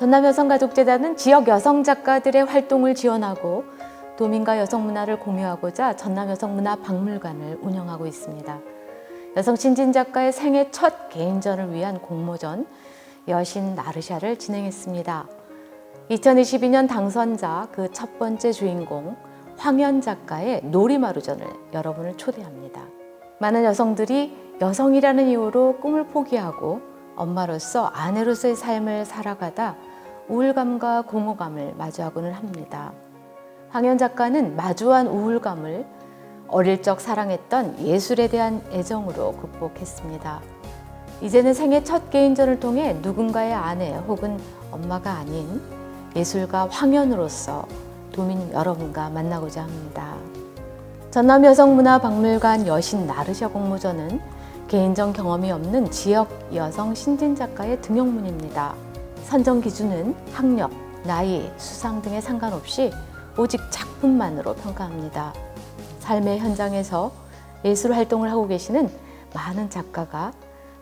전남여성가족재단은 지역 여성 작가들의 활동을 지원하고 도민과 여성 문화를 공유하고자 전남여성문화박물관을 운영하고 있습니다. 여성 신진 작가의 생애 첫 개인전을 위한 공모전 여신 나르샤를 진행했습니다. 2022년 당선자 그 첫 번째 주인공 황현 작가의 놀이마루전을 여러분을 초대합니다. 많은 여성들이 여성이라는 이유로 꿈을 포기하고 엄마로서 아내로서의 삶을 살아가다 우울감과 공허감을 마주하고는 합니다. 황현 작가는 마주한 우울감을 어릴 적 사랑했던 예술에 대한 애정으로 극복했습니다. 이제는 생애 첫 개인전을 통해 누군가의 아내 혹은 엄마가 아닌 예술가 황현으로서 도민 여러분과 만나고자 합니다. 전남여성문화박물관 여신 나르샤 공모전은 개인전 경험이 없는 지역 여성 신진 작가의 등용문입니다. 선정 기준은 학력, 나이, 수상 등에 상관없이 오직 작품만으로 평가합니다. 삶의 현장에서 예술 활동을 하고 계시는 많은 작가가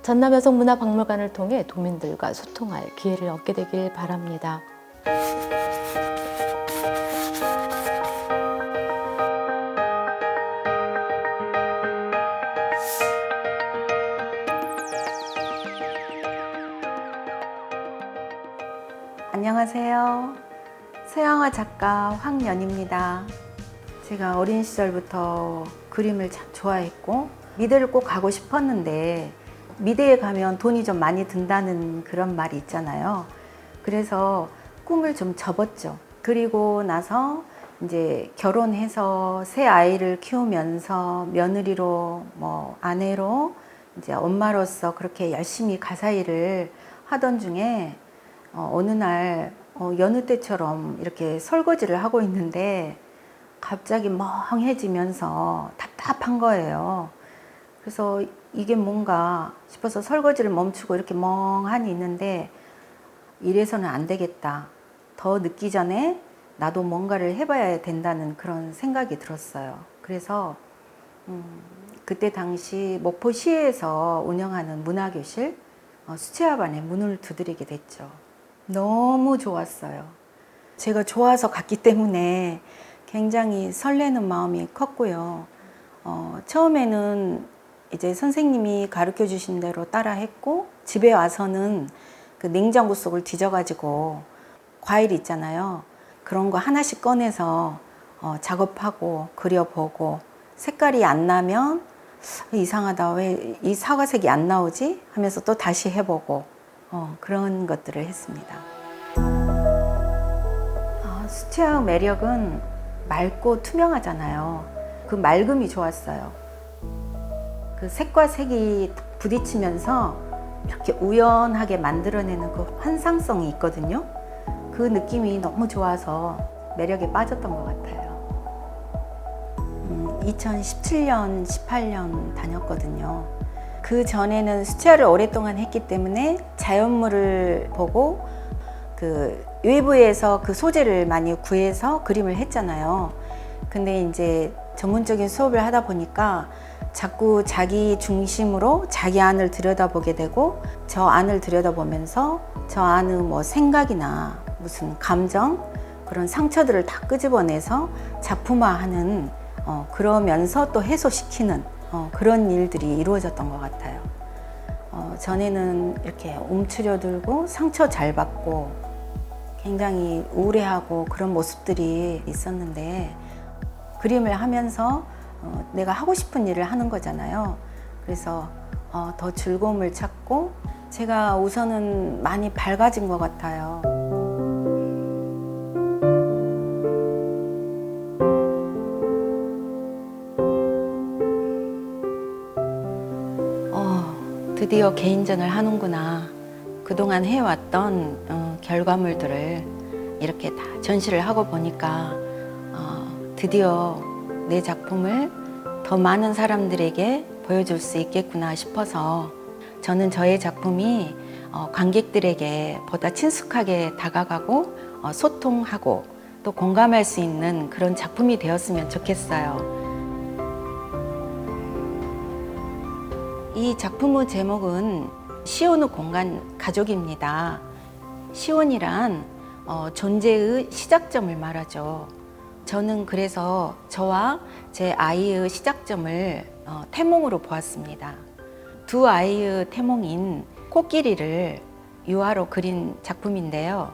전남여성문화박물관을 통해 도민들과 소통할 기회를 얻게 되길 바랍니다. 안녕하세요. 서양화 작가 황연입니다. 제가 어린 시절부터 그림을 참 좋아했고 미대를 꼭 가고 싶었는데 미대에 가면 돈이 좀 많이 든다는 그런 말이 있잖아요. 그래서 꿈을 좀 접었죠. 그리고 나서 이제 결혼해서 새 아이를 키우면서 며느리로 아내로 이제 엄마로서 그렇게 열심히 가사일을 하던 중에 어느 날 여느 때처럼 이렇게 설거지를 하고 있는데 갑자기 멍해지면서 답답한 거예요. 그래서 이게 뭔가 싶어서 설거지를 멈추고 이렇게 멍하니 있는데 이래서는 안 되겠다. 더 늦기 전에 나도 뭔가를 해봐야 된다는 그런 생각이 들었어요. 그래서 그때 당시 목포시에서 운영하는 문화교실 수채화반에 문을 두드리게 됐죠. 너무 좋았어요. 제가 좋아서 갔기 때문에 굉장히 설레는 마음이 컸고요. 처음에는 이제 선생님이 가르쳐 주신 대로 따라 했고 집에 와서는 그 냉장고 속을 뒤져가지고 과일 있잖아요. 그런 거 하나씩 꺼내서 작업하고 그려보고 색깔이 안 나면 이상하다. 왜 이 사과색이 안 나오지? 하면서 또 다시 해보고 그런 것들을 했습니다. 수채화 매력은 맑고 투명하잖아요. 그 맑음이 좋았어요. 그 색과 색이 부딪히면서 이렇게 우연하게 만들어내는 그 환상성이 있거든요. 그 느낌이 너무 좋아서 매력에 빠졌던 것 같아요. 2017년, 18년 다녔거든요. 그 전에는 수채화를 오랫동안 했기 때문에 자연물을 보고 그 외부에서 그 소재를 많이 구해서 그림을 했잖아요. 근데 이제 전문적인 수업을 하다 보니까 자꾸 자기 중심으로 자기 안을 들여다보게 되고 저 안을 들여다보면서 저 안의 뭐 생각이나 무슨 감정 그런 상처들을 다 끄집어내서 작품화하는 그러면서 또 해소시키는 그런 일들이 이루어졌던 것 같아요. 전에는 이렇게 움츠려들고 상처 잘 받고 굉장히 우울해하고 그런 모습들이 있었는데 그림을 하면서 내가 하고 싶은 일을 하는 거잖아요. 그래서 더 즐거움을 찾고 제가 우선은 많이 밝아진 것 같아요. 드디어 개인전을 하는구나. 그동안 해왔던 결과물들을 이렇게 다 전시를 하고 보니까 드디어 내 작품을 더 많은 사람들에게 보여줄 수 있겠구나 싶어서 저는 저의 작품이 관객들에게 보다 친숙하게 다가가고 소통하고 또 공감할 수 있는 그런 작품이 되었으면 좋겠어요. 이 작품의 제목은 시오누 공간 가족입니다. 시온이란 존재의 시작점을 말하죠. 저는 그래서 저와 제 아이의 시작점을 태몽으로 보았습니다. 두 아이의 태몽인 코끼리를 유화로 그린 작품인데요.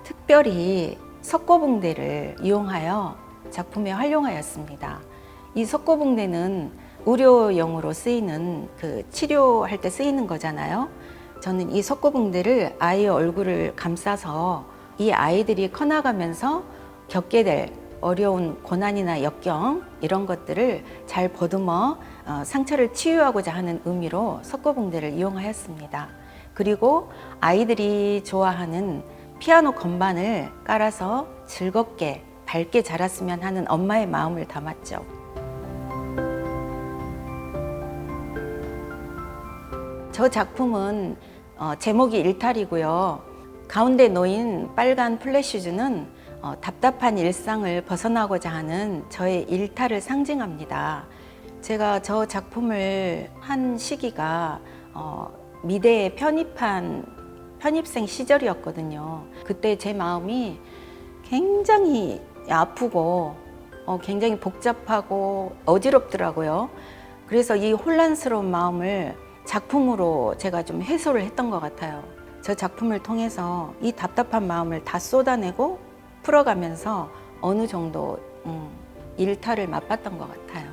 특별히 석고붕대를 이용하여 작품에 활용하였습니다. 이 석고붕대는 의료용으로 쓰이는 치료할 때 쓰이는 거잖아요. 저는 이 석고붕대를 아이의 얼굴을 감싸서 이 아이들이 커나가면서 겪게 될 어려운 고난이나 역경 이런 것들을 잘 보듬어 상처를 치유하고자 하는 의미로 석고붕대를 이용하였습니다. 그리고 아이들이 좋아하는 피아노 건반을 깔아서 즐겁게 밝게 자랐으면 하는 엄마의 마음을 담았죠. 저 작품은 제목이 일탈이고요. 가운데 놓인 빨간 플랫슈즈는 답답한 일상을 벗어나고자 하는 저의 일탈을 상징합니다. 제가 저 작품을 한 시기가 미대에 편입한 편입생 시절이었거든요. 그때 제 마음이 굉장히 아프고 굉장히 복잡하고 어지럽더라고요. 그래서 이 혼란스러운 마음을 작품으로 제가 좀 해소를 했던 것 같아요. 저 작품을 통해서 이 답답한 마음을 다 쏟아내고 풀어가면서 어느 정도 일탈을 맛봤던 것 같아요.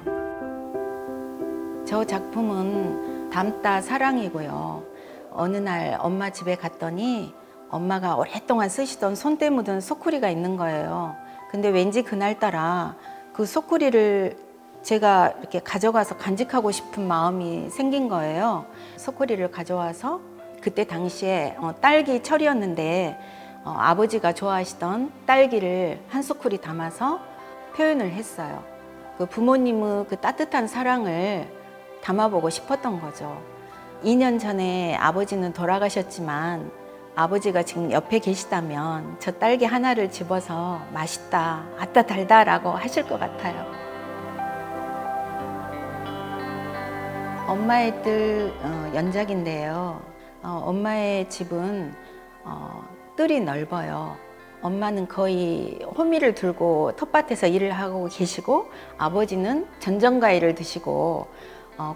저 작품은 담다 사랑이고요. 어느 날 엄마 집에 갔더니 엄마가 오랫동안 쓰시던 손때 묻은 소쿠리가 있는 거예요. 근데 왠지 그날따라 그 소쿠리를 제가 이렇게 가져가서 간직하고 싶은 마음이 생긴 거예요. 소쿠리를 가져와서 그때 당시에 딸기 철이었는데 아버지가 좋아하시던 딸기를 한 소쿠리 담아서 표현을 했어요. 그 부모님의 그 따뜻한 사랑을 담아보고 싶었던 거죠. 2년 전에 아버지는 돌아가셨지만 아버지가 지금 옆에 계시다면 저 딸기 하나를 집어서 맛있다, 아따 달다라고 하실 것 같아요. 엄마의 뜰 연작인데요. 엄마의 집은 뜰이 넓어요. 엄마는 거의 호미를 들고 텃밭에서 일을 하고 계시고 아버지는 전정과일을 드시고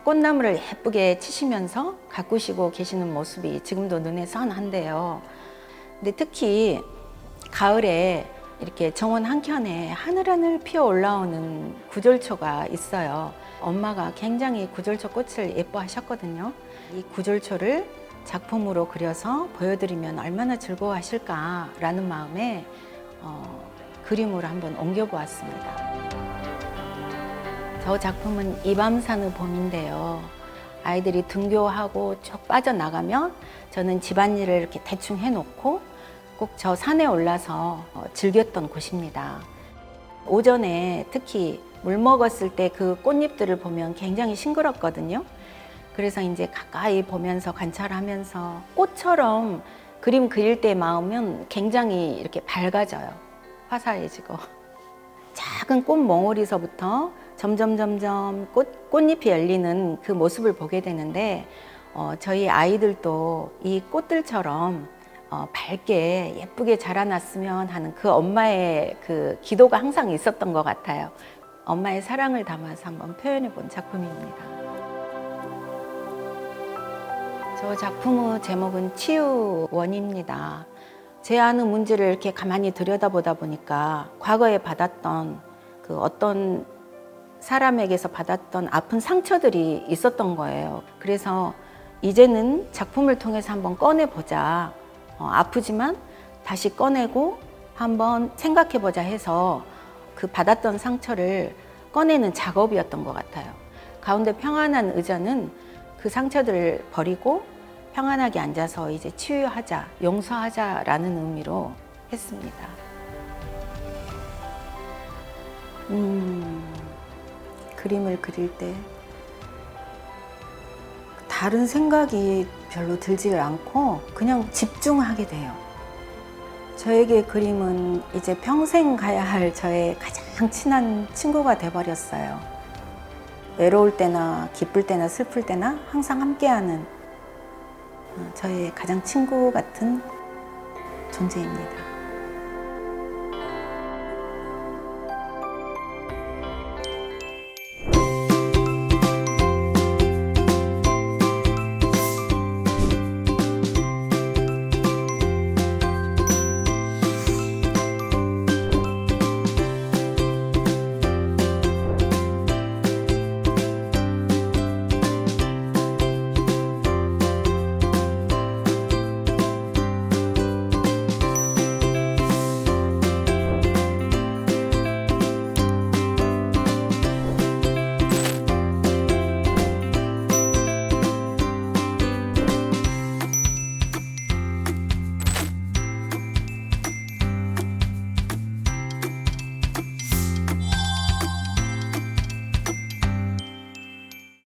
꽃나무를 예쁘게 치시면서 가꾸시고 계시는 모습이 지금도 눈에 선한데요. 근데 특히 가을에 이렇게 정원 한켠에 하늘하늘 피어 올라오는 구절초가 있어요. 엄마가 굉장히 구절초 꽃을 예뻐하셨거든요. 이 구절초를 작품으로 그려서 보여드리면 얼마나 즐거워하실까라는 마음에 그림으로 한번 옮겨보았습니다. 저 작품은 이밤산의 봄인데요. 아이들이 등교하고 쭉 빠져나가면 저는 집안일을 이렇게 대충 해놓고 꼭 저 산에 올라서 즐겼던 곳입니다. 오전에 특히 물 먹었을 때 그 꽃잎들을 보면 굉장히 싱그럽거든요. 그래서 이제 가까이 보면서 관찰하면서 꽃처럼 그림 그릴 때 마음은 굉장히 이렇게 밝아져요. 화사해지고. 작은 꽃 몽우리서부터 점점 꽃잎이 열리는 그 모습을 보게 되는데 저희 아이들도 이 꽃들처럼 밝게 예쁘게 자라났으면 하는 그 엄마의 그 기도가 항상 있었던 것 같아요. 엄마의 사랑을 담아서 한번 표현해 본 작품입니다. 저 작품의 제목은 치유원입니다. 제 안의 문제를 이렇게 가만히 들여다보다 보니까 과거에 받았던 그 어떤 사람에게서 받았던 아픈 상처들이 있었던 거예요. 그래서 이제는 작품을 통해서 한번 꺼내보자. 아프지만 다시 꺼내고 한번 생각해보자 해서 그 받았던 상처를 꺼내는 작업이었던 것 같아요. 가운데 평안한 의자는 그 상처들을 버리고 평안하게 앉아서 이제 치유하자, 용서하자라는 의미로 했습니다. 그림을 그릴 때 다른 생각이 별로 들지 않고 그냥 집중하게 돼요. 저에게 그림은 이제 평생 가야 할 저의 가장 친한 친구가 돼버렸어요. 외로울 때나 기쁠 때나 슬플 때나 항상 함께하는 저의 가장 친구 같은 존재입니다.